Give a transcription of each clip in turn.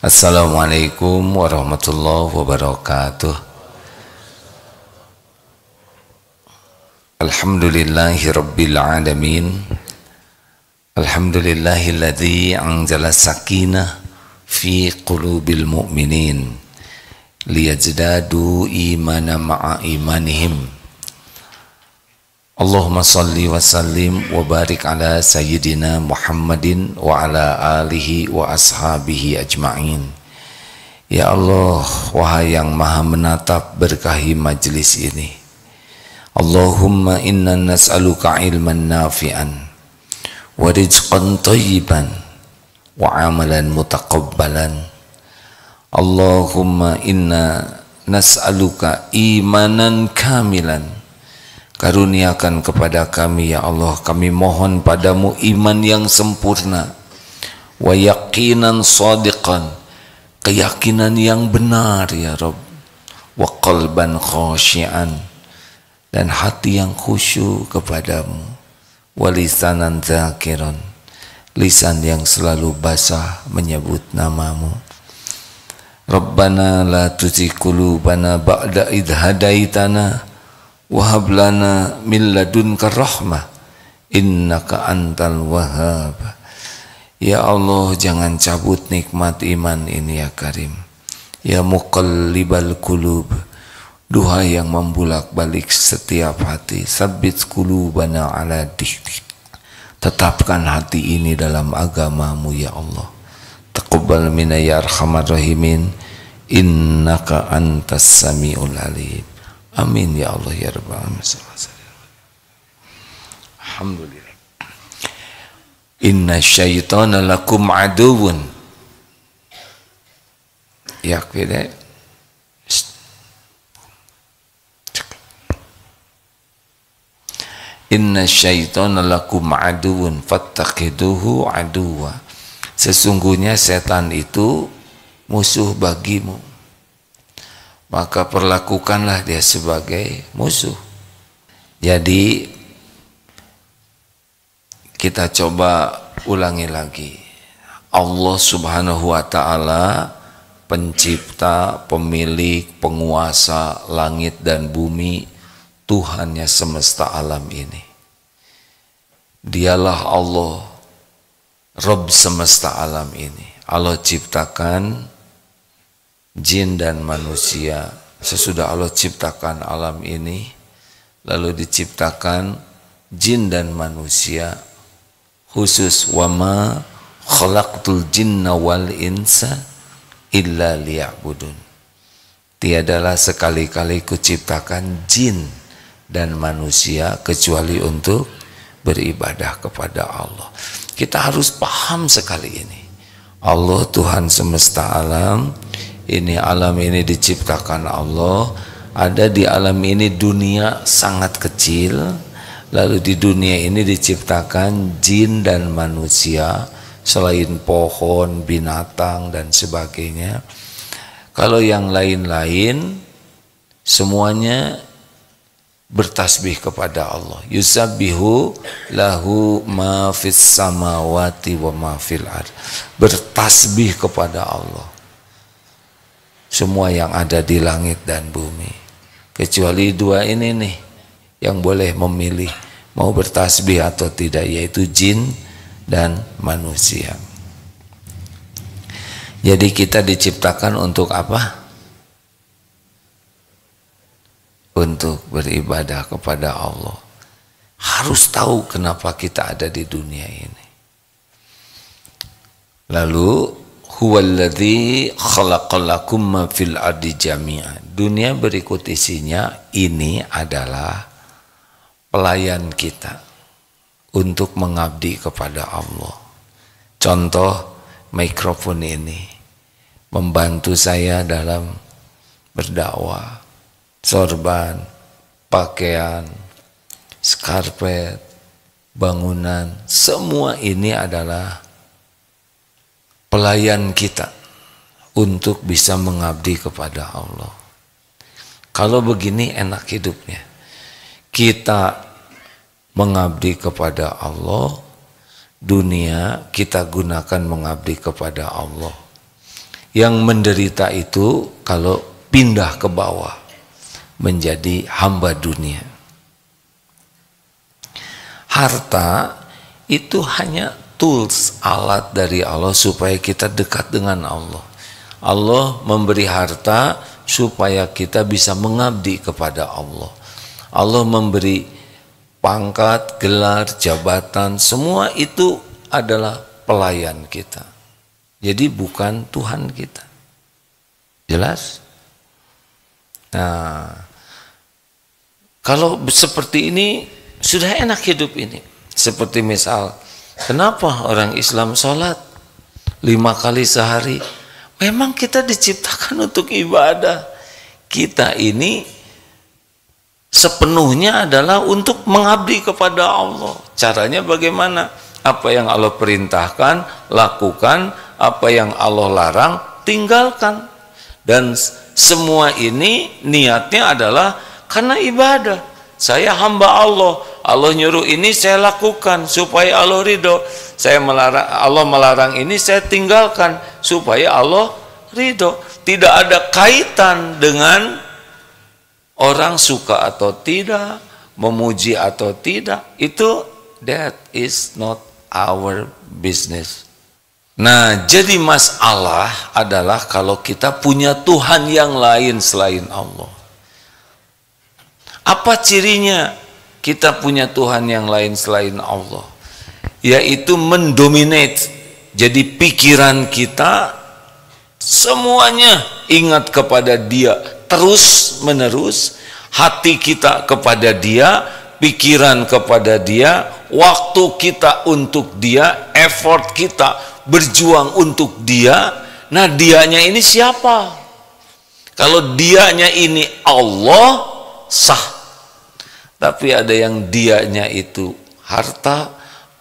Assalamualaikum warahmatullahi wabarakatuh. Alhamdulillahi rabbil alamin. Alhamdulillahilladzi anzala sakinah fi qulubil mu'minin liyazdadu imana ma'a imanihim. Allahumma salli wa sallim wa barik ala sayyidina Muhammadin wa ala alihi wa ashabihi ajma'in. Ya Allah, wahai yang maha menatap, berkahi majlis ini. Allahumma inna nas'aluka ilman nafi'an wa rizqan tayyiban wa amalan mutaqabbalan. Allahumma inna nas'aluka imanan kamilan. Karuniakan kepada kami ya Allah, kami mohon padamu iman yang sempurna, wa yaqinan shadiqan, keyakinan yang benar ya Rabb, wa qalban khashi'an, dan hati yang khusyuk kepadamu, wa lisanan zakiran, lisan yang selalu basah menyebut namamu. Rabbana la tuzigh qulubana ba'da idh hadaitana wahab lana min ladunka rahmah innaka antal wahhab. Ya Allah, jangan cabut nikmat iman ini ya Karim. Ya muqallibal qulub, duhai yang membulak-balik setiap hati, sabbit qulubana ala dinik, tetapkan hati ini dalam agamamu ya Allah. Taqabbal minna ya arhamar rahimin, innaka antas samiul alim. Amin ya Allah ya Rabbal alamin. Alhamdulillah. Inna syaitana lakum aduwwun. Ya kira. Inna syaitana lakum aduwwun fattaqiduhu aduwa. Sesungguhnya setan itu musuh bagimu, maka perlakukanlah dia sebagai musuh. Jadi kita coba ulangi lagi. Allah subhanahu wa ta'ala pencipta, pemilik, penguasa langit dan bumi, Tuhannya semesta alam ini. Dialah Allah, Rabb semesta alam ini. Allah ciptakan jin dan manusia. Sesudah Allah ciptakan alam ini, lalu diciptakan jin dan manusia khusus, wama khalaqtul jinna wal insa illa liya'budun. Tiadalah sekali-kali kuciptakan jin dan manusia kecuali untuk beribadah kepada Allah. Kita harus paham sekali ini. Allah Tuhan semesta alam. Ini alam ini diciptakan Allah. Ada di alam ini dunia sangat kecil. Lalu di dunia ini diciptakan jin dan manusia, selain pohon, binatang dan sebagainya. Kalau yang lain-lain semuanya bertasbih kepada Allah. Yusabbihu lahu ma fis samawati wa ma fil ard. Bertasbih kepada Allah semua yang ada di langit dan bumi, kecuali dua ini nih yang boleh memilih mau bertasbih atau tidak, yaitu jin dan manusia. Jadi kita diciptakan untuk apa? Untuk beribadah kepada Allah. Harus tahu kenapa kita ada di dunia ini. Lalu huwallazi khalaqalakum ma fil ardi jami'a. Dunia berikut isinya ini adalah pelayan kita untuk mengabdi kepada Allah. Contoh, mikrofon ini membantu saya dalam berdakwah. Sorban, pakaian, skarpet, bangunan, semua ini adalah pelayan kita untuk bisa mengabdi kepada Allah. Kalau begini enak hidupnya. Kita mengabdi kepada Allah, dunia kita gunakan mengabdi kepada Allah. Yang menderita itu kalau pindah ke bawah menjadi hamba dunia. Harta itu hanya tools, alat dari Allah supaya kita dekat dengan Allah. Allah memberi harta supaya kita bisa mengabdi kepada Allah. Allah memberi pangkat, gelar, jabatan, semua itu adalah pelayan kita. Jadi bukan Tuhan kita. Jelas? Nah, kalau seperti ini sudah enak hidup ini. Seperti misal, kenapa orang Islam sholat 5 kali sehari? Memang kita diciptakan untuk ibadah. Kita ini sepenuhnya adalah untuk mengabdi kepada Allah. Caranya bagaimana? Apa yang Allah perintahkan, lakukan. Apa yang Allah larang, tinggalkan. Dan semua ini niatnya adalah karena ibadah. Saya hamba Allah. Allah nyuruh ini saya lakukan supaya Allah ridho. Allah melarang ini saya tinggalkan supaya Allah ridho. Tidak ada kaitan dengan orang suka atau tidak, memuji atau tidak. Itu that is not our business. Nah, jadi masalah adalah kalau kita punya Tuhan yang lain selain Allah. Apa cirinya kita punya Tuhan yang lain selain Allah? Yaitu mendominate. Jadi pikiran kita semuanya ingat kepada Dia terus menerus, hati kita kepada Dia, pikiran kepada Dia, waktu kita untuk Dia, effort kita berjuang untuk Dia. Nah, Dianya ini siapa? Kalau Dianya ini Allah, sah. Tapi ada yang Dianya itu harta,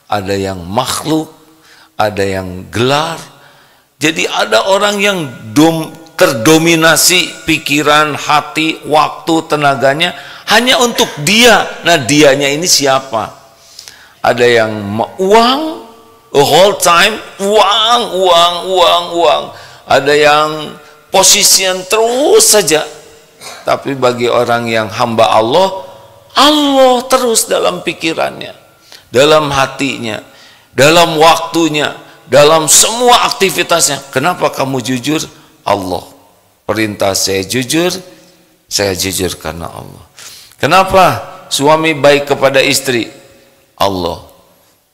ada yang makhluk, ada yang gelar. Jadi ada orang yang terdominasi pikiran, hati, waktu, tenaganya hanya untuk Dia. Nah, Dianya ini siapa? Ada yang uang, whole time, uang. Ada yang posisian terus saja. Tapi bagi orang yang hamba Allah, Allah terus dalam pikirannya, dalam hatinya, dalam waktunya, dalam semua aktivitasnya. Kenapa kamu jujur? Allah. Perintah saya jujur karena Allah. Kenapa suami baik kepada istri? Allah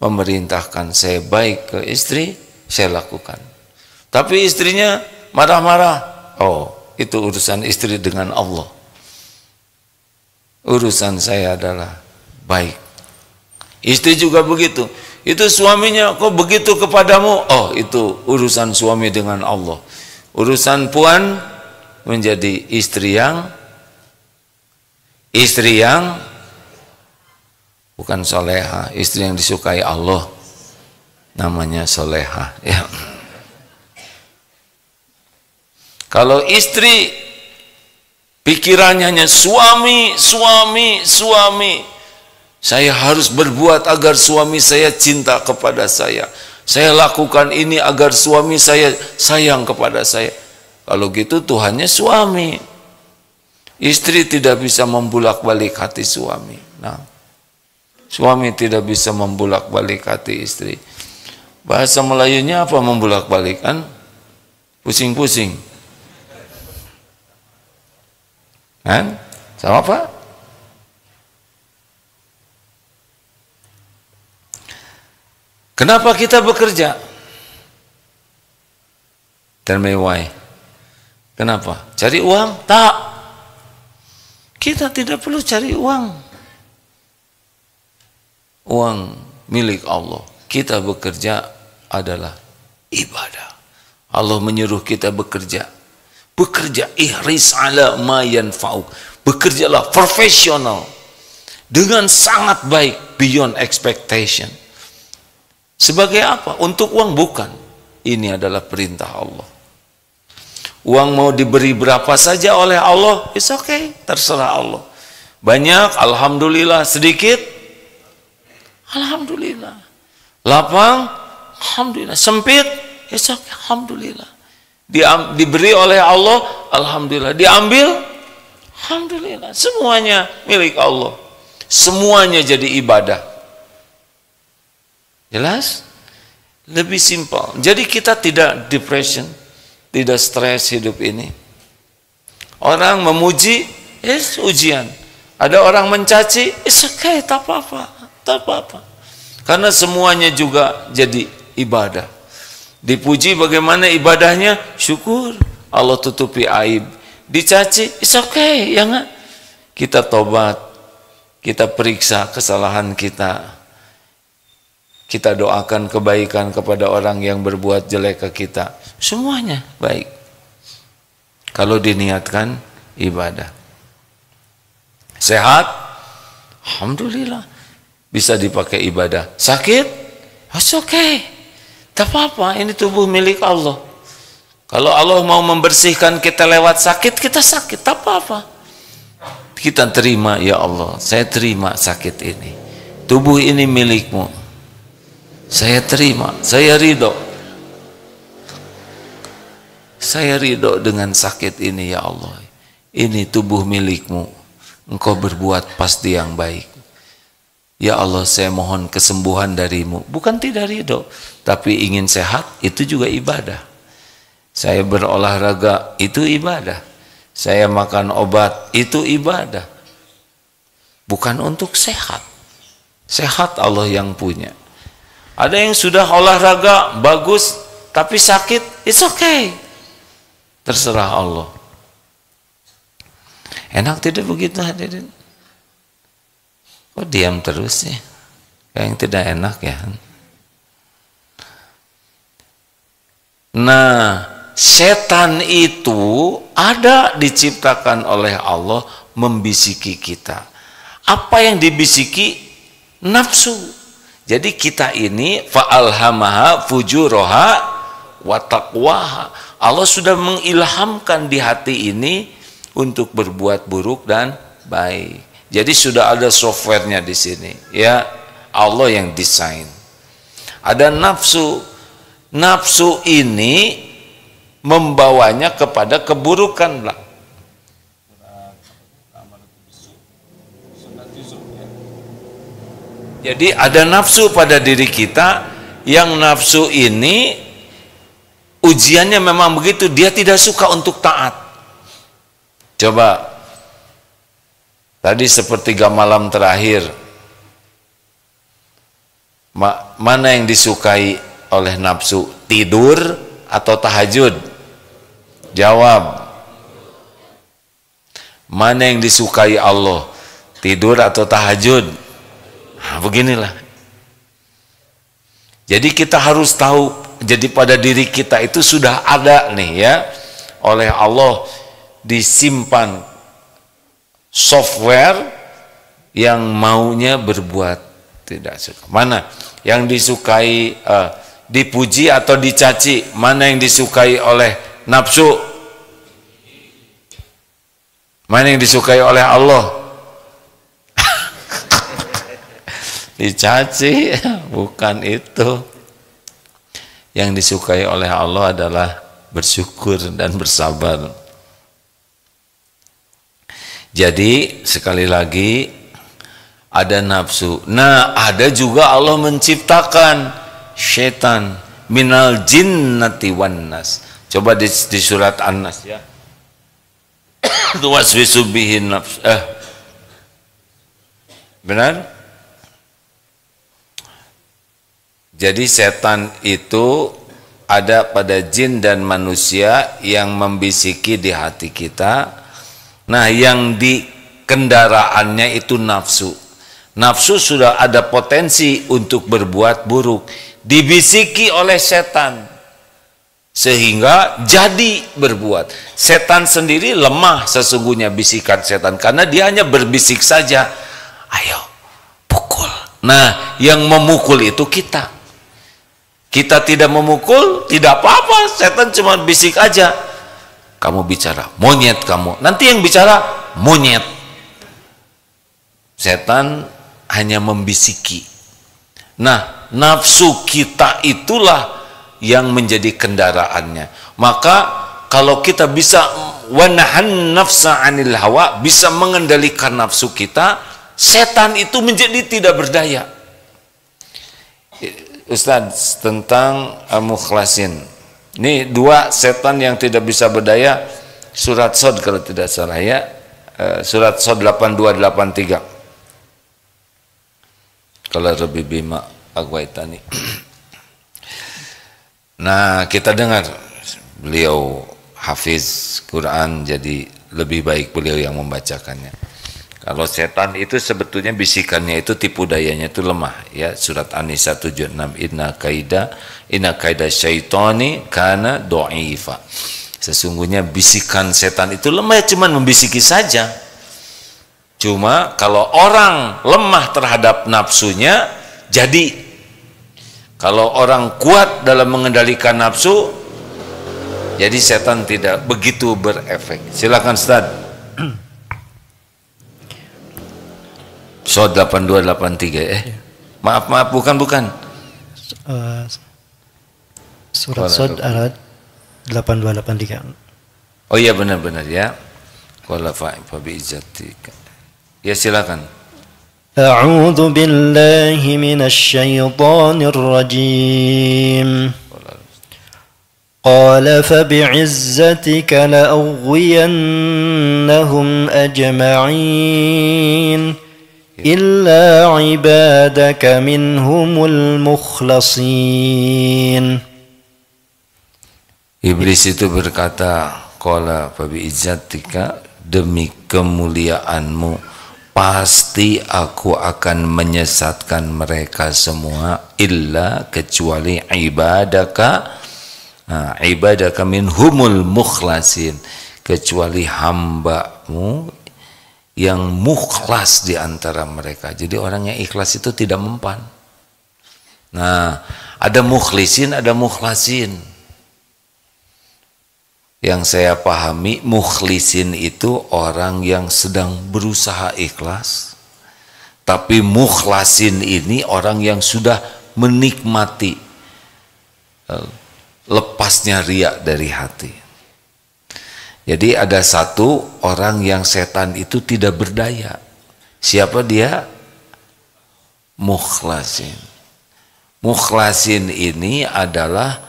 memerintahkan saya baik ke istri, saya lakukan. Tapi istrinya marah-marah, oh itu urusan istri dengan Allah. Urusan saya adalah baik. Istri juga begitu. Itu suaminya kok begitu kepadamu, oh itu urusan suami dengan Allah. Urusan puan menjadi istri yang bukan soleha, istri yang disukai Allah, namanya soleha. Ya. Kalau istri pikirannya hanya suami, saya harus berbuat agar suami saya cinta kepada saya. Saya lakukan ini agar suami saya sayang kepada saya. Kalau gitu Tuhannya suami. Istri tidak bisa membulak-balik hati suami. Nah, suami tidak bisa membulak-balik hati istri. Bahasa Melayunya apa membulak-balik kan? Pusing-pusing. Kan? Sama apa? Kenapa kita bekerja? Tell me why. Kenapa? Cari uang? Tak. Kita tidak perlu cari uang. Uang milik Allah. Kita bekerja adalah ibadah. Allah menyuruh kita bekerja. Bekerja ihris ala ma yanfa'uk. Bekerjalah profesional dengan sangat baik, beyond expectation. Sebagai apa? Untuk uang? Bukan. Ini adalah perintah Allah. Uang mau diberi berapa saja oleh Allah, it's okay, terserah Allah. Banyak, alhamdulillah. Sedikit, alhamdulillah. Lapang, alhamdulillah. Sempit, it's okay, alhamdulillah. Diberi oleh Allah, alhamdulillah. Diambil, alhamdulillah. Semuanya milik Allah. Semuanya jadi ibadah. Jelas? Lebih simpel. Jadi kita tidak depression, tidak stres hidup ini. Orang memuji, ujian. Ada orang mencaci, okay, tak apa-apa, tak apa-apa. Karena semuanya juga jadi ibadah. Dipuji bagaimana ibadahnya? Syukur. Allah tutupi aib. Dicaci, okay, ya enggak? Kita tobat. Kita periksa kesalahan kita. Kita doakan kebaikan kepada orang yang berbuat jelek ke kita. Semuanya baik. Kalau diniatkan ibadah. Sehat? Alhamdulillah. Bisa dipakai ibadah. Sakit? Okay. Tak apa-apa, ini tubuh milik Allah. Kalau Allah mau membersihkan kita lewat sakit, kita sakit, tak apa-apa. Kita terima, ya Allah, saya terima sakit ini. Tubuh ini milikmu. Saya terima, saya ridho. Saya ridho dengan sakit ini, ya Allah. Ini tubuh milikmu. Engkau berbuat pasti yang baik. Ya Allah, saya mohon kesembuhan darimu. Bukan tidak ridho, tapi ingin sehat, itu juga ibadah. Saya berolahraga, itu ibadah. Saya makan obat, itu ibadah. Bukan untuk sehat. Sehat Allah yang punya. Ada yang sudah olahraga, bagus, tapi sakit, it's okay. Terserah Allah. Enak tidak begitu hadirin? Kok diam terus sih? Kayak yang tidak enak ya. Nah, setan itu ada diciptakan oleh Allah membisiki kita. Apa yang dibisiki? Nafsu. Jadi kita ini fa'alhamaha fujuraha wa taqwaha. Allah sudah mengilhamkan di hati ini untuk berbuat buruk dan baik. Jadi sudah ada softwarenya di sini, ya Allah yang desain. Ada nafsu, nafsu ini membawanya kepada keburukan. Jadi ada nafsu pada diri kita, yang nafsu ini ujiannya memang begitu, dia tidak suka untuk taat. Coba. Tadi sepertiga malam terakhir, mana yang disukai oleh nafsu? Tidur atau tahajud? Jawab. Mana yang disukai Allah? Tidur atau tahajud? Nah, beginilah. Jadi kita harus tahu, jadi pada diri kita itu sudah ada nih ya, oleh Allah disimpan software yang maunya berbuat tidak suka. Mana yang disukai dipuji atau dicaci? Mana yang disukai oleh nafsu? Mana yang disukai oleh Allah? Dicaci, bukan itu. Yang disukai oleh Allah adalah bersyukur dan bersabar. Jadi sekali lagi ada nafsu. Nah, ada juga Allah menciptakan syaitan minal jinnati wan nas. Coba di surat An-Nas ya. Tuwaswisu bihin nafs. Benar? Jadi setan itu ada pada jin dan manusia yang membisiki di hati kita. Nah, yang di kendaraannya itu nafsu. Nafsu sudah ada potensi untuk berbuat buruk, dibisiki oleh setan sehingga jadi berbuat. Setan sendiri lemah sesungguhnya bisikan setan, karena dia hanya berbisik saja, ayo pukul. Nah, yang memukul itu kita. Kita tidak memukul, tidak apa-apa, setan cuma bisik aja. Kamu bicara, monyet kamu. Nanti yang bicara, monyet. Setan hanya membisiki. Nah, nafsu kita itulah yang menjadi kendaraannya. Maka kalau kita bisa wanahan nafsa anil hawa, bisa mengendalikan nafsu kita, setan itu menjadi tidak berdaya. Ustaz, tentang mukhlasin, ini dua setan yang tidak bisa berdaya, surat Sod kalau tidak salah ya, surat Sod 8283. Kalau Rabbi Bima Agwaitani. Nah, kita dengar beliau hafiz Quran, jadi lebih baik beliau yang membacakannya. Kalau setan itu sebetulnya bisikannya itu tipu dayanya itu lemah ya. Surat An-Nisa 76, inna kaida syaitani kana dha'ifa. Sesungguhnya bisikan setan itu lemah, cuman membisiki saja. Cuma kalau orang lemah terhadap nafsunya, jadi kalau orang kuat dalam mengendalikan nafsu, jadi setan tidak begitu berefek. Silakan Ustaz. Sod 8283 Maaf bukan. Surat Sod ayat 8283. Oh iya benar ya. Qala fa bi izzatika. Ya silakan. A'udzu billahi minasy rajim. Qala fa bi'izzatika la'ughwiyannahum ajma'in illa 'ibadaka minhumul mukhlasin. Iblis itu berkata, qala fa bi'izzatika, demi kemuliaanmu pasti aku akan menyesatkan mereka semua, illa kecuali ibadaka minhumul mukhlasin, kecuali hambamu yang mukhlas di antara mereka. Jadi orang yang ikhlas itu tidak mempan. Nah, ada mukhlisin, ada mukhlasin. Yang saya pahami, mukhlisin itu orang yang sedang berusaha ikhlas, tapi mukhlasin ini orang yang sudah menikmati lepasnya riya dari hati. Jadi ada satu orang yang setan itu tidak berdaya. Siapa dia? Mukhlasin. Mukhlasin ini adalah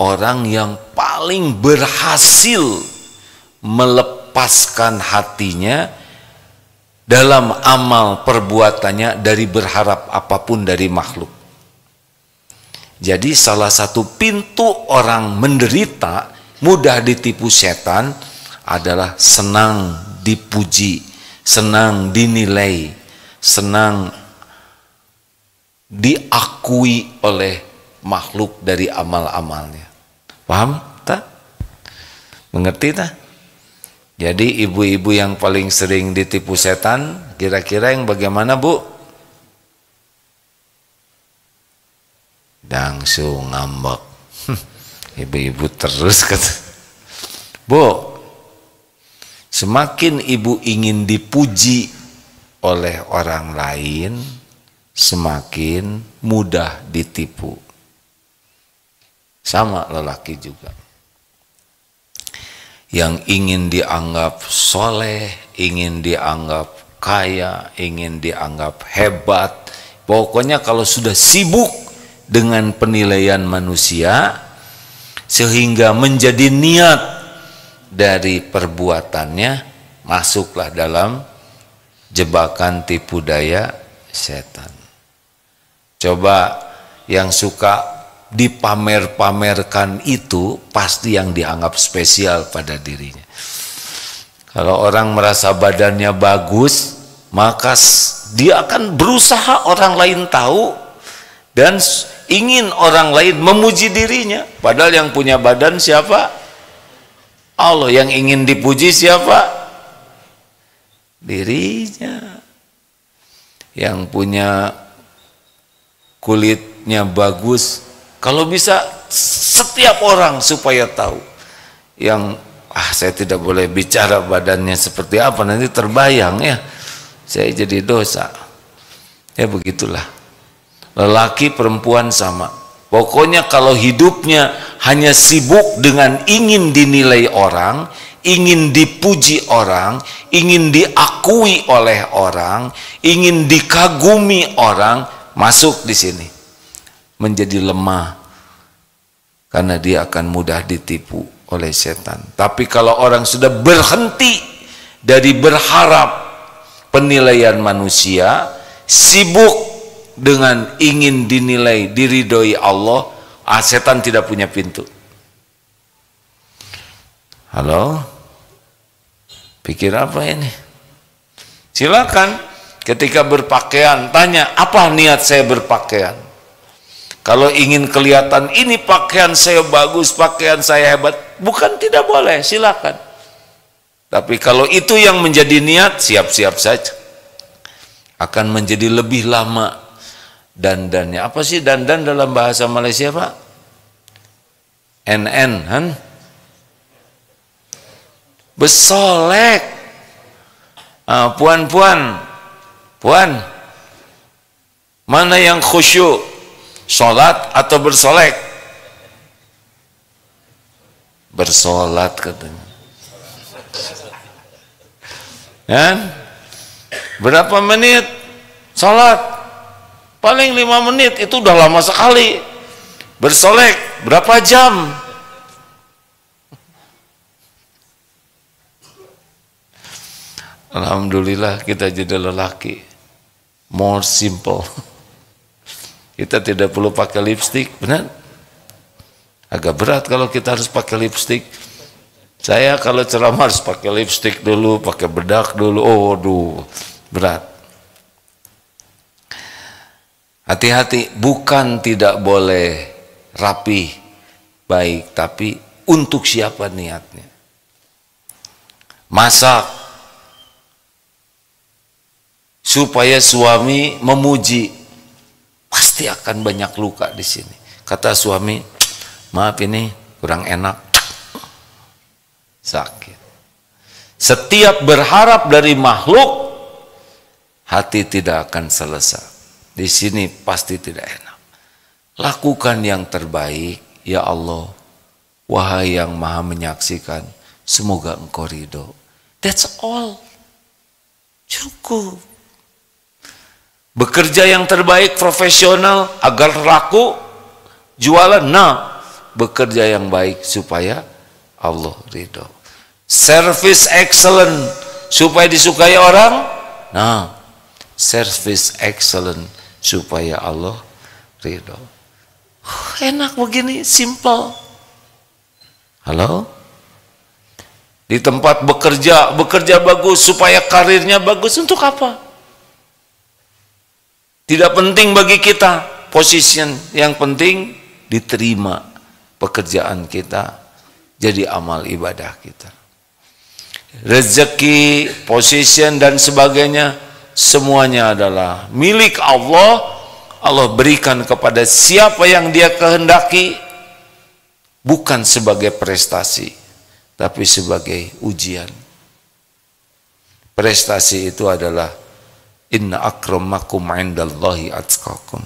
orang yang paling berhasil melepaskan hatinya dalam amal perbuatannya dari berharap apapun dari makhluk. Jadi salah satu pintu orang menderita, mudah ditipu setan adalah senang dipuji, senang dinilai, senang diakui oleh makhluk dari amal-amalnya. Paham tak? Mengerti tak? Jadi ibu-ibu yang paling sering ditipu setan, kira-kira yang bagaimana, Bu? Langsung ngambek. Ibu-ibu terus kata. Bu, semakin ibu ingin dipuji oleh orang lain, semakin mudah ditipu. Sama lelaki juga. Yang ingin dianggap soleh, ingin dianggap kaya, ingin dianggap hebat. Pokoknya kalau sudah sibuk dengan penilaian manusia, sehingga menjadi niat dari perbuatannya, masuklah dalam jebakan tipu daya setan. Coba yang suka dipamer-pamerkan itu pasti yang dianggap spesial pada dirinya. Kalau orang merasa badannya bagus, maka dia akan berusaha orang lain tahu dan ingin orang lain memuji dirinya. Padahal yang punya badan siapa? Allah. Yang ingin dipuji siapa? Dirinya. Yang punya kulitnya bagus, kalau bisa setiap orang supaya tahu. Yang saya tidak boleh bicara badannya seperti apa, nanti terbayang ya, saya jadi dosa. Ya begitulah. Lelaki perempuan sama. Pokoknya kalau hidupnya hanya sibuk dengan ingin dinilai orang, ingin dipuji orang, ingin diakui oleh orang, ingin dikagumi orang, masuk di sini. Menjadi lemah. Karena dia akan mudah ditipu oleh setan. Tapi kalau orang sudah berhenti dari berharap penilaian manusia, sibuk dengan ingin dinilai, diridhoi Allah, setan tidak punya pintu. Halo? Pikir apa ini? Silakan ketika berpakaian tanya, apa niat saya berpakaian? Kalau ingin kelihatan ini pakaian saya bagus, pakaian saya hebat, bukan tidak boleh, silakan. Tapi kalau itu yang menjadi niat, siap-siap saja. Akan menjadi lebih lama dandannya. Apa sih dandan dalam bahasa Malaysia, Pak? NN, kan? Bersolek. Puan, mana yang khusyuk? Sholat atau bersolek? Bersolat katanya. Kan? Berapa menit? Sholat. Paling 5 menit, itu udah lama sekali. Bersolek berapa jam? Alhamdulillah kita jadi lelaki more simple. Kita tidak perlu pakai lipstik, benar? Agak berat kalau kita harus pakai lipstik. Saya kalau ceramah harus pakai lipstik dulu, pakai bedak dulu. Oh, aduh, berat. Hati-hati, bukan tidak boleh rapi, baik, tapi untuk siapa niatnya? Masak supaya suami memuji, pasti akan banyak luka di sini. Kata suami, maaf ini kurang enak, sakit. Setiap berharap dari makhluk, hati tidak akan selesai. Di sini pasti tidak enak. Lakukan yang terbaik, ya Allah. Wahai yang maha menyaksikan, semoga engkau ridho. That's all. Cukup. Bekerja yang terbaik, profesional, agar laku, jualan. Nah, bekerja yang baik supaya Allah ridho. Service excellent, supaya disukai orang. Nah, service excellent, supaya Allah ridho. Enak begini, simple. Halo? Di tempat bekerja bagus, supaya karirnya bagus. Untuk apa? Tidak penting bagi kita position, yang penting diterima pekerjaan kita, jadi amal ibadah kita. Rezeki, position dan sebagainya, semuanya adalah milik Allah. Allah berikan kepada siapa yang Dia kehendaki, bukan sebagai prestasi, tapi sebagai ujian. Prestasi itu adalah inna akramakum indallahi atqakum.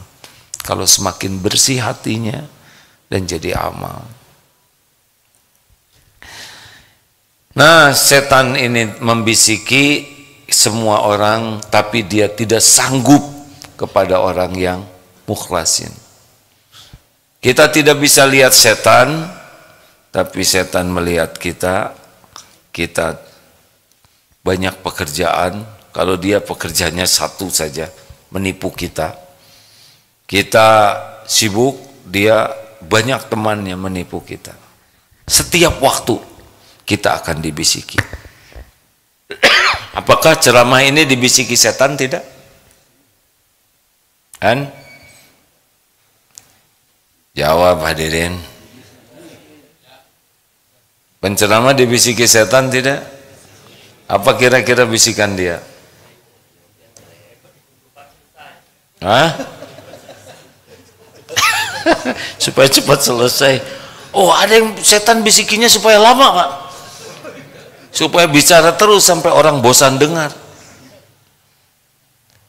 Kalau semakin bersih hatinya dan jadi amal. Nah, setan ini membisiki semua orang, tapi dia tidak sanggup kepada orang yang mukhlasin. Kita tidak bisa lihat setan, tapi setan melihat kita. Kita banyak pekerjaan, kalau dia pekerjaannya satu saja, menipu kita. Kita sibuk, dia banyak temannya menipu kita. Setiap waktu kita akan dibisiki. Apakah ceramah ini dibisiki setan? Tidak. Kan? Jawab hadirin. Penceramah dibisiki setan tidak? Apa kira-kira bisikan dia? Hah? Supaya cepat selesai. Oh, ada yang setan bisikinya supaya lama, Pak. Supaya bicara terus sampai orang bosan dengar.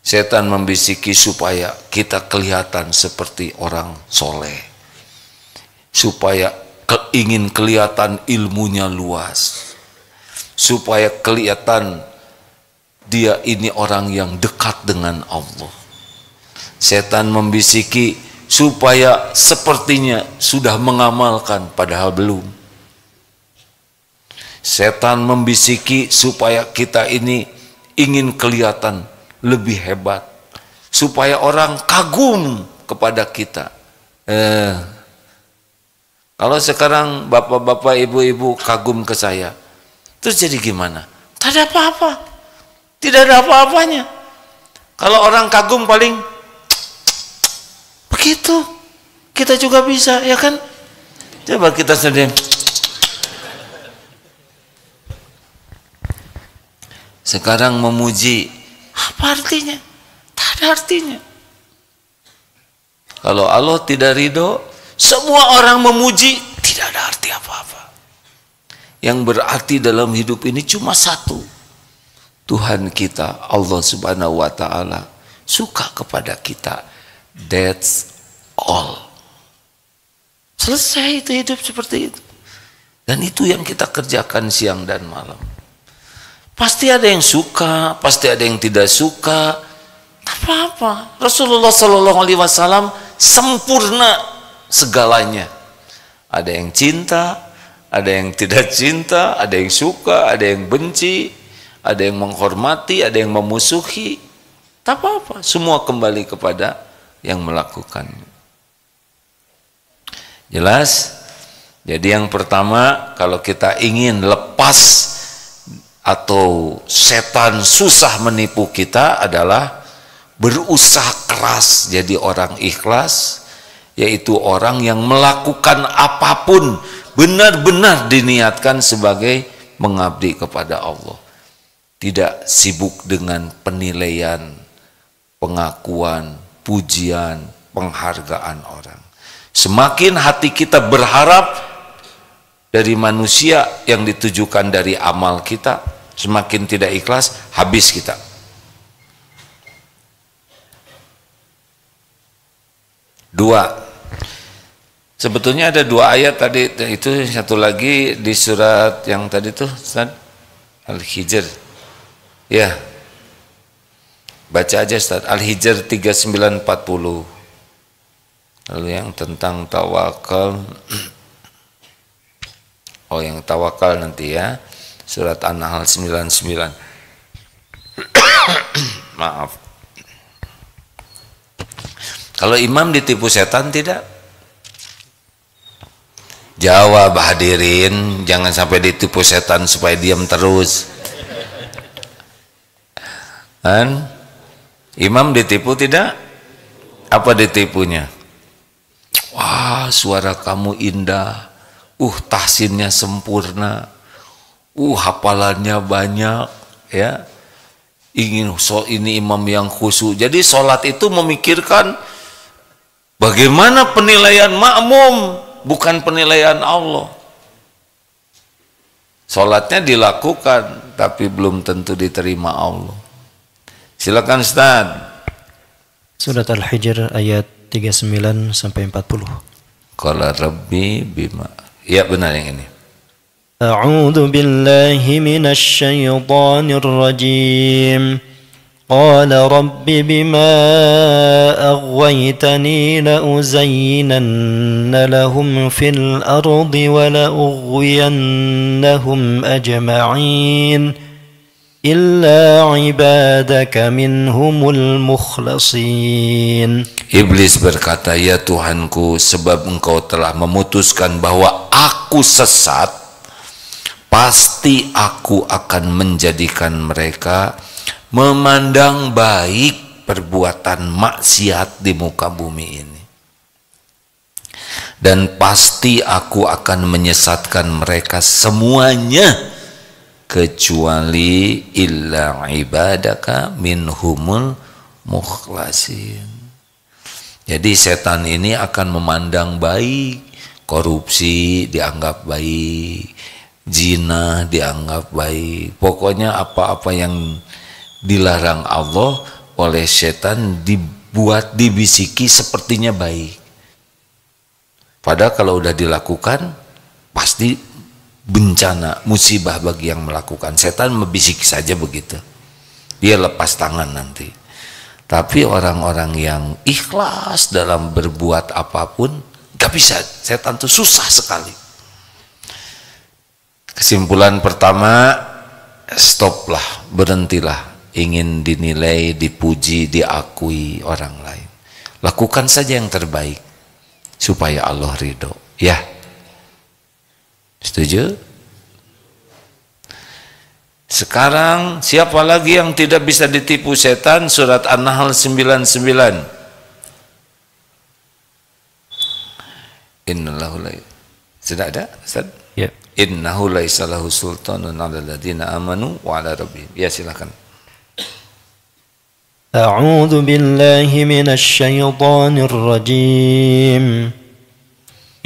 Setan membisiki supaya kita kelihatan seperti orang soleh, supaya ingin kelihatan ilmunya luas, supaya kelihatan dia ini orang yang dekat dengan Allah. Setan membisiki supaya sepertinya sudah mengamalkan padahal belum. Setan membisiki supaya kita ini ingin kelihatan lebih hebat, supaya orang kagum kepada kita. Kalau sekarang bapak-bapak, ibu-ibu kagum ke saya, terus jadi gimana? Tak ada apa-apa, tidak ada apa-apanya. Kalau orang kagum paling begitu, kita juga bisa, ya kan? Coba kita sendiri. Sekarang memuji, apa artinya? Tak ada artinya. Kalau Allah tidak ridho, semua orang memuji, tidak ada arti apa-apa. Yang berarti dalam hidup ini cuma satu. Tuhan kita, Allah Subhanahu wa Ta'ala, suka kepada kita. That's all. Selesai itu hidup seperti itu. Dan itu yang kita kerjakan siang dan malam. Pasti ada yang suka, pasti ada yang tidak suka. Apa-apa. Rasulullah Sallallahu Alaihi Wasallam sempurna segalanya. Ada yang cinta, ada yang tidak cinta, ada yang suka, ada yang benci, ada yang menghormati, ada yang memusuhi. Tak apa-apa. Semua kembali kepada yang melakukannya. Jelas? Jadi yang pertama, kalau kita ingin lepas atau setan susah menipu kita adalah berusaha keras jadi orang ikhlas, yaitu orang yang melakukan apapun benar-benar diniatkan sebagai mengabdi kepada Allah, tidak sibuk dengan penilaian, pengakuan, pujian, penghargaan orang. Semakin hati kita berharap dari manusia yang ditujukan dari amal kita, semakin tidak ikhlas, habis kita. Dua, sebetulnya ada dua ayat tadi, itu satu lagi di surat yang tadi tuh Ustaz, Al-Hijr. Ya, baca aja Ustaz, Al-Hijr 39-40. Lalu yang tentang tawakal, oh yang tawakal nanti ya, surat An-Nahl 99. Maaf. Kalau imam ditipu setan tidak? Jawab hadirin, jangan sampai ditipu setan supaya diam terus. Kan? Imam ditipu tidak? Apa ditipunya? Wah, suara kamu indah. Tahsinnya sempurna. Hafalannya banyak, ya. Ini imam yang khusyuk. Jadi sholat itu memikirkan bagaimana penilaian makmum, bukan penilaian Allah. Sholatnya dilakukan, tapi belum tentu diterima Allah. Silakan Ustaz. Surat Al-Hijr ayat 39-40. Qala Rabbi bima. Ya benar yang ini. A'udzu billahi minasy syaithanir rajim. Qala rabbi bima aghwaytani la uzayyinanna lahum fil ardi wa la ughwiyannahum ajma'in illa ibadaka minhumul mukhlasin. Iblis berkata, ya Tuhanku, sebab engkau telah memutuskan bahwa aku sesat, pasti aku akan menjadikan mereka memandang baik perbuatan maksiat di muka bumi ini, dan pasti aku akan menyesatkan mereka semuanya kecuali illa ibadaka minhumul mukhlasin. Jadi setan ini akan memandang baik, korupsi dianggap baik, zina dianggap baik, pokoknya apa-apa yang dilarang Allah oleh setan dibuat dibisiki sepertinya baik. Padahal kalau udah dilakukan pasti bencana, musibah bagi yang melakukan. Setan membisik saja begitu, dia lepas tangan nanti. Tapi orang-orang yang ikhlas dalam berbuat apapun, gak bisa. Setan itu susah sekali. Kesimpulan pertama, stoplah, berhentilah ingin dinilai, dipuji, diakui orang lain. Lakukan saja yang terbaik supaya Allah ridho. Ya, setuju? Sekarang siapa lagi yang tidak bisa ditipu setan? Surat An-Nahl 99. Innahu la. Sudah ada, Ustaz? Ya. Innahu laisa lahu sultanun 'alal ladzina amanu wa 'ala rabbihim. Ya, silakan. A'udzu billahi minasy syaithanir rajim.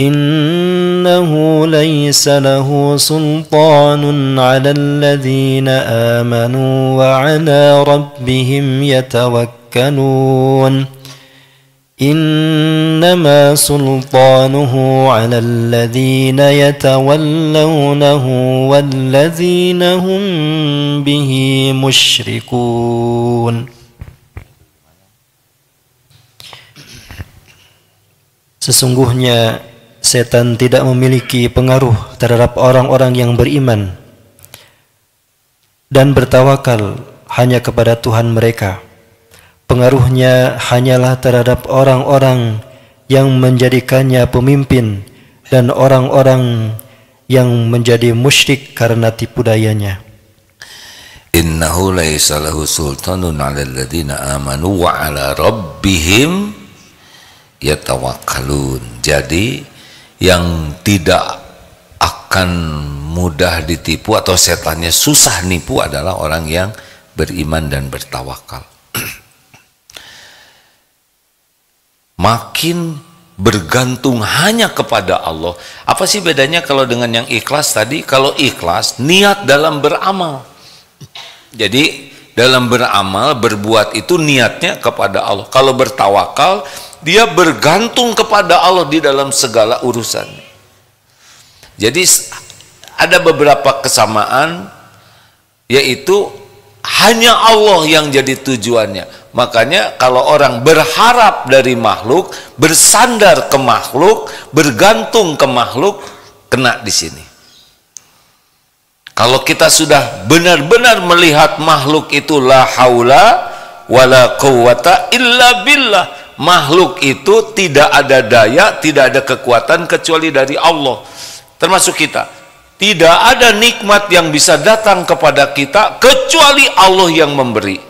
Innahu laisa lahu sultanun 'alal ladzina amanu wa 'ala rabbihim yatawakkalun. Innama sultanuhu 'alal ladzina yatawallawnahu wal ladzina hum bihi musyrikun. Sesungguhnya setan tidak memiliki pengaruh terhadap orang-orang yang beriman dan bertawakal hanya kepada Tuhan mereka. Pengaruhnya hanyalah terhadap orang-orang yang menjadikannya pemimpin dan orang-orang yang menjadi musyrik karena tipu dayanya. Innahu laisa lahu sultanun 'alal ladzina amanu wa 'ala rabbihim yatawakkalun. Jadi yang tidak akan mudah ditipu atau setannya susah nipu adalah orang yang beriman dan bertawakal. Makin bergantung hanya kepada Allah. Apa sih bedanya kalau dengan yang ikhlas tadi? Kalau ikhlas niat dalam beramal. Jadi dalam beramal, berbuat itu niatnya kepada Allah. Kalau bertawakal, dia bergantung kepada Allah di dalam segala urusan. Jadi ada beberapa kesamaan, yaitu hanya Allah yang jadi tujuannya. Makanya kalau orang berharap dari makhluk, bersandar ke makhluk, bergantung ke makhluk, kena di sini. Kalau kita sudah benar-benar melihat makhluk itu la haula wala quwata illa billah, makhluk itu tidak ada daya, tidak ada kekuatan kecuali dari Allah. Termasuk kita, tidak ada nikmat yang bisa datang kepada kita kecuali Allah yang memberi.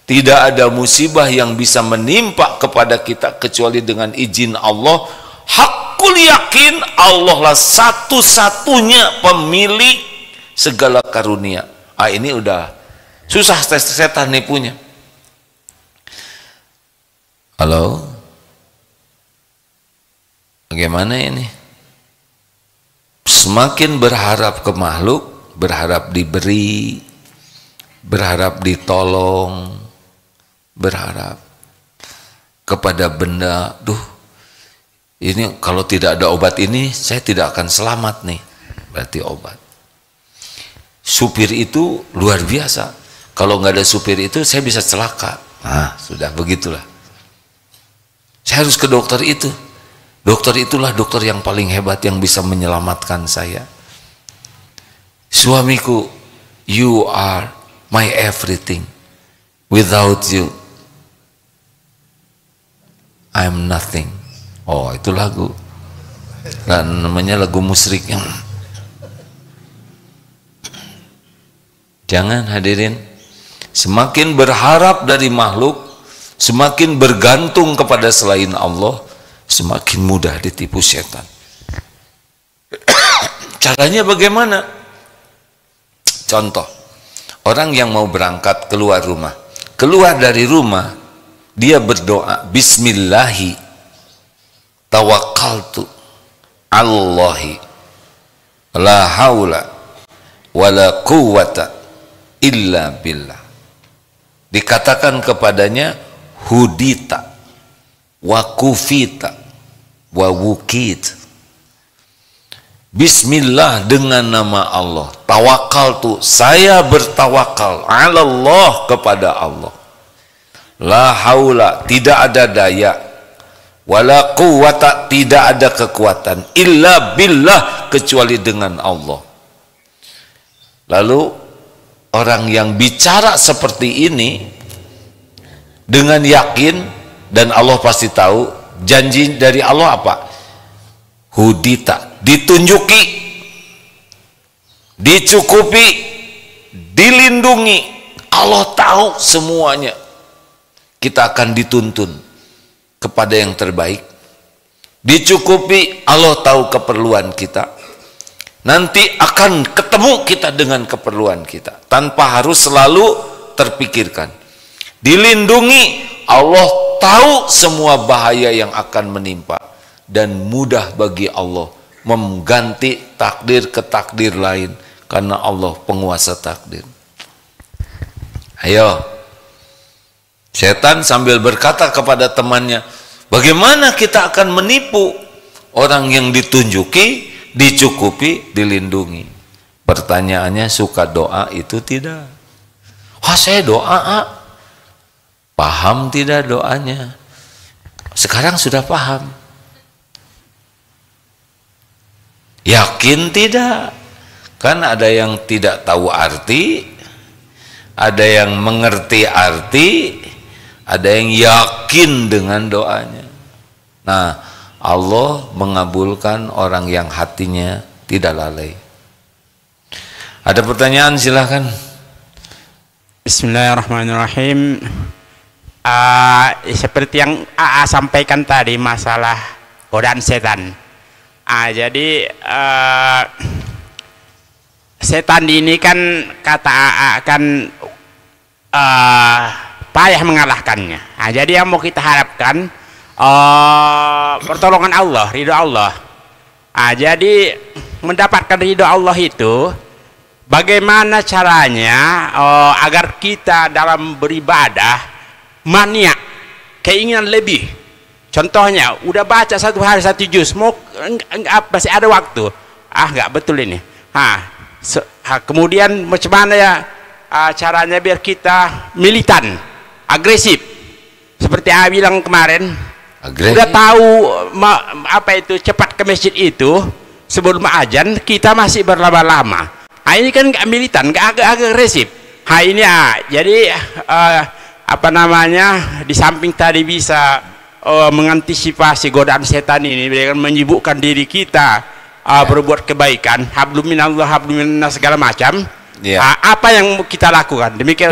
Tidak ada musibah yang bisa menimpa kepada kita kecuali dengan izin Allah. Hakul yakin Allah lah satu-satunya pemilik segala karunia. Ini udah susah setan nipunya. Halo, bagaimana ini? Semakin berharap ke makhluk, berharap diberi, berharap ditolong, berharap kepada benda. Duh, ini kalau tidak ada obat ini saya tidak akan selamat nih. Berarti obat. Supir itu luar biasa. Kalau nggak ada supir itu saya bisa celaka. Nah, sudah begitulah. Saya harus ke dokter itu. Dokter itulah dokter yang paling hebat yang bisa menyelamatkan saya. Suamiku, you are my everything. Without you, I'm nothing. Oh, itu lagu. Nah, namanya lagu musyrik yang. Jangan hadirin. Semakin berharap dari makhluk, semakin bergantung kepada selain Allah, semakin mudah ditipu setan. Caranya bagaimana? Contoh, orang yang mau berangkat keluar rumah, keluar dari rumah, dia berdoa, Bismillahi tawakkaltu Allahi la haula wala quwwata illa billah. Dikatakan kepadanya, hudita wa kufita wa wukit. Bismillah, dengan nama Allah. Tawakal tuh, saya bertawakal ala Allah, kepada Allah. La haula, tidak ada daya, wala quwwata, tidak ada kekuatan, illa billah, kecuali dengan Allah. Lalu orang yang bicara seperti ini dengan yakin, dan Allah pasti tahu, janji dari Allah apa? Hudita, ditunjuki, dicukupi, dilindungi. Allah tahu semuanya. Kita akan dituntun kepada yang terbaik. Dicukupi, Allah tahu keperluan kita. Nanti akan ketemu kita dengan keperluan kita tanpa harus selalu terpikirkan. Dilindungi, Allah tahu semua bahaya yang akan menimpa, dan mudah bagi Allah mengganti takdir ke takdir lain, karena Allah penguasa takdir. Ayo, setan sambil berkata kepada temannya, bagaimana kita akan menipu orang yang ditunjuki, dicukupi, dilindungi? Pertanyaannya, suka doa itu tidak? Wah, saya doa. Paham tidak doanya? Sekarang sudah paham. Yakin tidak? Kan ada yang tidak tahu arti, ada yang mengerti arti, ada yang yakin dengan doanya. Nah, Allah mengabulkan orang yang hatinya tidak lalai. Ada pertanyaan, silahkan. Bismillahirrahmanirrahim. Seperti yang AA sampaikan tadi, masalah godaan setan. Jadi setan ini kan kata AA kan payah mengalahkannya. Jadi yang mau kita harapkan pertolongan Allah, ridho Allah. Jadi mendapatkan ridho Allah itu bagaimana caranya agar kita dalam beribadah mania, keinginan lebih. Contohnya, udah baca satu hari satu juz, mau masih ada waktu, nggak betul ini. Kemudian macam mana ya caranya biar kita militan, agresif, seperti A bilang kemarin. Agresif. Udah tahu apa itu cepat ke masjid itu sebelum azan, kita masih berlama-lama. Ini kan nggak militan, nggak agresif. Ini jadi apa namanya, di samping tadi bisa mengantisipasi godaan setan ini dengan menyibukkan diri kita berbuat kebaikan, hablum minallah, hablum minnas, segala macam. Apa yang kita lakukan? Demikian.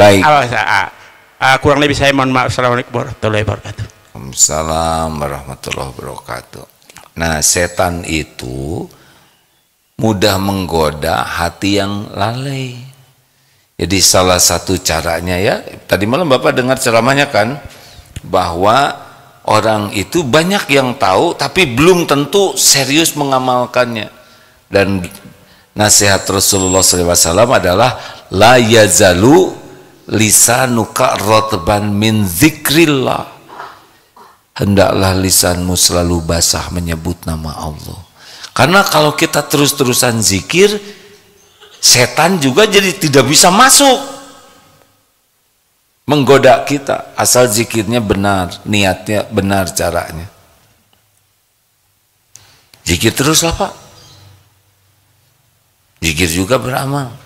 Kurang lebih saya mohon maaf. Assalamualaikum warahmatullahi wabarakatuh. Waalaikumsalam warahmatullahi wabarakatuh. Nah, setan itu mudah menggoda hati yang lalai. Jadi salah satu caranya, ya, tadi malam Bapak dengar ceramahnya kan, bahwa orang itu banyak yang tahu tapi belum tentu serius mengamalkannya. Dan nasihat Rasulullah SAW adalah la yazalu lisanuka rotban min zikrillah. Hendaklah lisanmu selalu basah menyebut nama Allah. Karena kalau kita terus-terusan zikir, setan juga jadi tidak bisa masuk menggoda kita, asal zikirnya benar, niatnya benar, caranya. Zikir teruslah Pak, zikir juga beramal,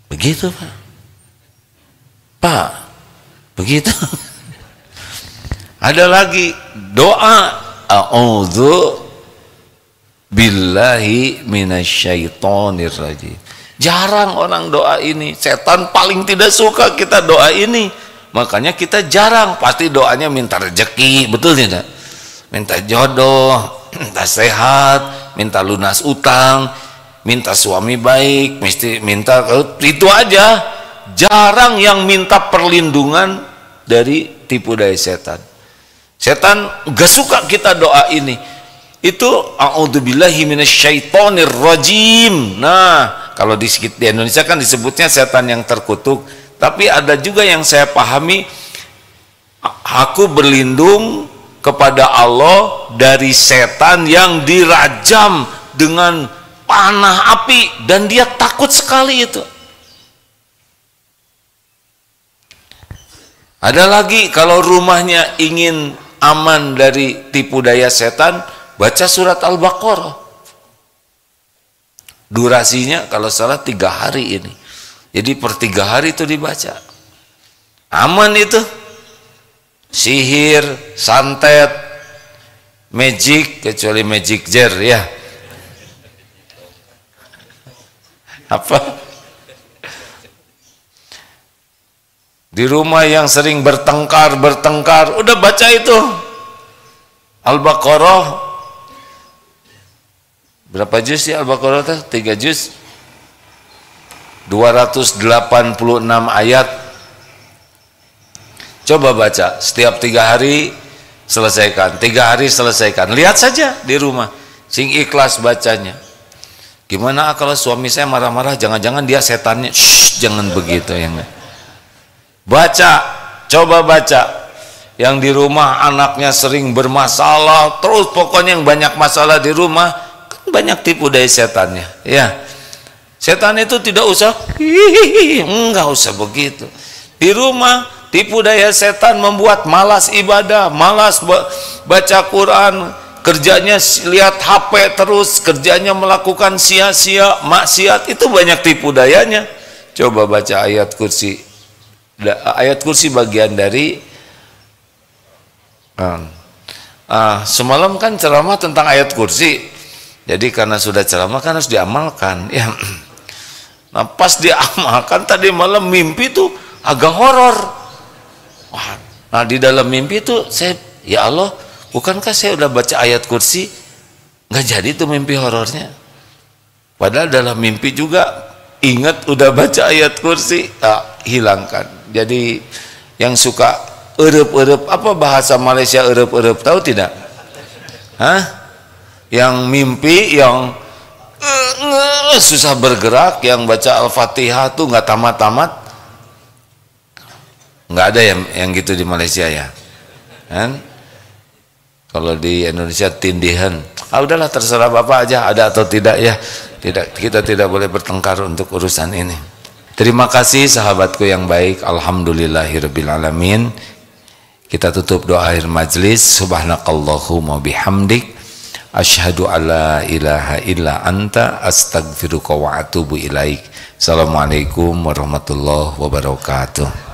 begitu Pak, begitu. Ada lagi doa, a'udzu billahi minasyaitonir rajim. Jarang orang doa ini. Setan paling tidak suka kita doa ini. Makanya kita jarang. Pasti doanya minta rezeki, betul tidak? Minta jodoh, minta sehat, minta lunas utang, minta suami baik, mesti minta itu aja. Jarang yang minta perlindungan dari tipu daya setan. Setan gak suka kita doa ini. Itu a'udzubillahi minasyaitonir rajim. Nah, kalau di Indonesia kan disebutnya setan yang terkutuk, tapi ada juga yang saya pahami, aku berlindung kepada Allah dari setan yang dirajam dengan panah api, dan dia takut sekali itu. Ada lagi, kalau rumahnya ingin aman dari tipu daya setan, baca surat Al-Baqarah. Durasinya kalau salah 3 hari ini. Jadi per 3 hari itu dibaca. Aman itu. Sihir, santet, magic, kecuali magic jar ya. Apa? Di rumah yang sering bertengkar, udah baca itu Al-Baqarah. Berapa juz ya Al-Baqarah? 3 juz, 286 ayat. Coba baca setiap 3 hari, selesaikan. 3 hari selesaikan. Lihat saja di rumah, sing ikhlas bacanya. Gimana kalau suami saya marah-marah, jangan-jangan dia setannya? Shh, jangan begitu ya. Baca, coba baca. Yang di rumah anaknya sering bermasalah, terus pokoknya yang banyak masalah di rumah, kan banyak tipu daya setannya. Ya, setan itu tidak usah, enggak usah begitu. Di rumah tipu daya setan membuat malas ibadah, malas baca Quran, kerjanya lihat HP terus, kerjanya melakukan sia-sia, maksiat, itu banyak tipu dayanya. Coba baca ayat kursi. Ayat kursi bagian dari semalam kan ceramah tentang ayat kursi. Jadi karena sudah ceramah kan harus diamalkan ya. Nah pas diamalkan tadi malam mimpi tuh agak horor. Nah di dalam mimpi itu saya, ya Allah, bukankah saya udah baca ayat kursi? Nggak jadi tuh mimpi horornya. Padahal dalam mimpi juga ingat udah baca ayat kursi, hilangkan. Jadi yang suka erep-erep, apa bahasa Malaysia erep-erep, tahu tidak? Yang mimpi, yang susah bergerak, yang baca Al-Fatihah tuh nggak tamat-tamat. Nggak ada yang gitu di Malaysia ya kan? Kalau di Indonesia tindihan, udahlah terserah bapak aja ada atau tidak ya. Tidak, kita tidak boleh bertengkar untuk urusan ini. Terima kasih sahabatku yang baik. Alhamdulillahirabbil alamin. Kita tutup doa akhir majlis. Subhanakallahumma bihamdik, asyhadu alla ilaha illa anta, astaghfiruka wa atubu ilaik. Assalamualaikum warahmatullahi wabarakatuh.